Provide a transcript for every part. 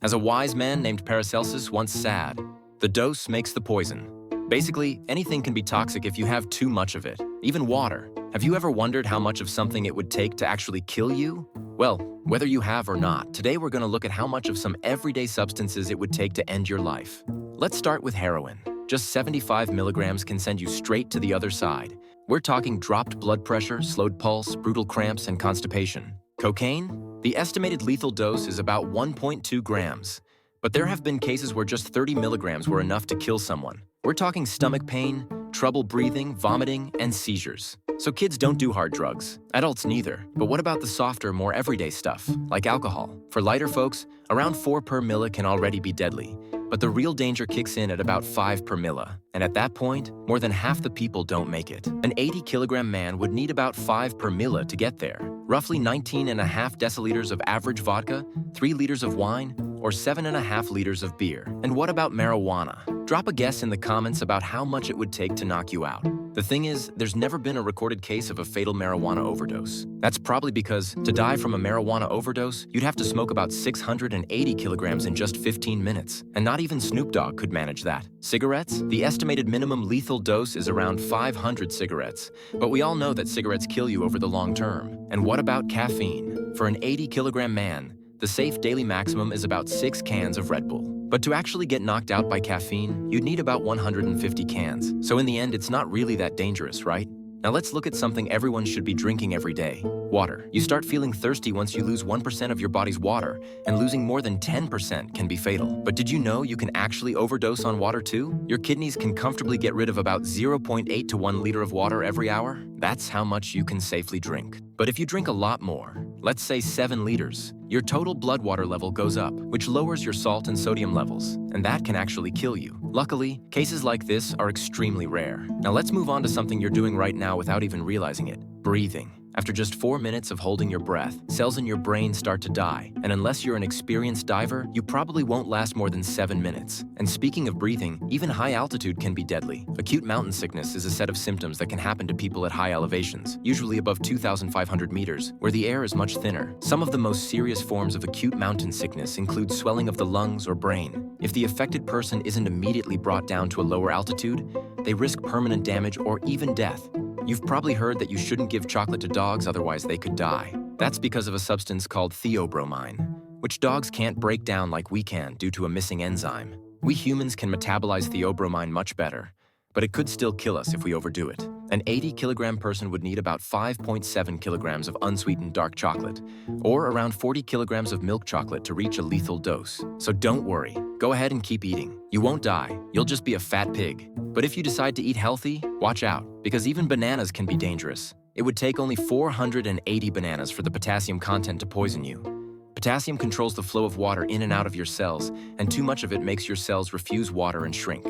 As a wise man named Paracelsus once said, the dose makes the poison. Basically, anything can be toxic if you have too much of it, even water. Have you ever wondered how much of something it would take to actually kill you? Well, whether you have or not, today we're going to look at how much of some everyday substances it would take to end your life. Let's start with heroin. Just 75 milligrams can send you straight to the other side. We're talking dropped blood pressure, slowed pulse, brutal cramps, and constipation. Cocaine? The estimated lethal dose is about 1.2 grams. But there have been cases where just 30 milligrams were enough to kill someone. We're talking stomach pain, trouble breathing, vomiting, and seizures. So kids don't do hard drugs. Adults neither. But what about the softer, more everyday stuff, like alcohol? For lighter folks, around 4 per ml can already be deadly. But the real danger kicks in at about 5 per ml. And at that point, more than half the people don't make it. An 80-kilogram man would need about 5 per ml to get there. Roughly 19.5 deciliters of average vodka, 3 liters of wine, or 7.5 liters of beer. And what about marijuana? Drop a guess in the comments about how much it would take to knock you out. The thing is, there's never been a recorded case of a fatal marijuana overdose. That's probably because to die from a marijuana overdose, you'd have to smoke about 680 kilograms in just 15 minutes. And not even Snoop Dogg could manage that. Cigarettes? The estimated minimum lethal dose is around 500 cigarettes. But we all know that cigarettes kill you over the long term. And what about caffeine? For an 80-kilogram man, the safe daily maximum is about 6 cans of Red Bull. But to actually get knocked out by caffeine, you'd need about 150 cans. So in the end, it's not really that dangerous, right? Now let's look at something everyone should be drinking every day. Water. You start feeling thirsty once you lose 1% of your body's water, and losing more than 10% can be fatal. But did you know you can actually overdose on water too? Your kidneys can comfortably get rid of about 0.8 to 1 liter of water every hour. That's how much you can safely drink. But if you drink a lot more, let's say 7 liters, your total blood water level goes up, which lowers your salt and sodium levels, and that can actually kill you. Luckily, cases like this are extremely rare. Now let's move on to something you're doing right now without even realizing it: breathing. After just 4 minutes of holding your breath, cells in your brain start to die, and unless you're an experienced diver, you probably won't last more than 7 minutes. And speaking of breathing, even high altitude can be deadly. Acute mountain sickness is a set of symptoms that can happen to people at high elevations, usually above 2,500 meters, where the air is much thinner. Some of the most serious forms of acute mountain sickness include swelling of the lungs or brain. If the affected person isn't immediately brought down to a lower altitude, they risk permanent damage or even death. You've probably heard that you shouldn't give chocolate to dogs, otherwise they could die. That's because of a substance called theobromine, which dogs can't break down like we can due to a missing enzyme. We humans can metabolize theobromine much better, but it could still kill us if we overdo it. An 80-kilogram person would need about 5.7 kilograms of unsweetened dark chocolate, or around 40 kilograms of milk chocolate to reach a lethal dose. So don't worry, go ahead and keep eating. You won't die, you'll just be a fat pig. But if you decide to eat healthy, watch out, because even bananas can be dangerous. It would take only 480 bananas for the potassium content to poison you. Potassium controls the flow of water in and out of your cells, and too much of it makes your cells refuse water and shrink.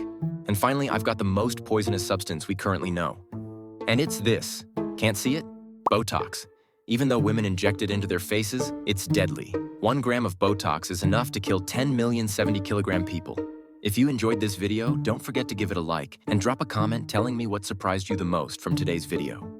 And finally, I've got the most poisonous substance we currently know. And it's this. Can't see it? Botox. Even though women inject it into their faces, it's deadly. 1 gram of Botox is enough to kill 10 million 70-kilogram people. If you enjoyed this video, don't forget to give it a like and drop a comment telling me what surprised you the most from today's video.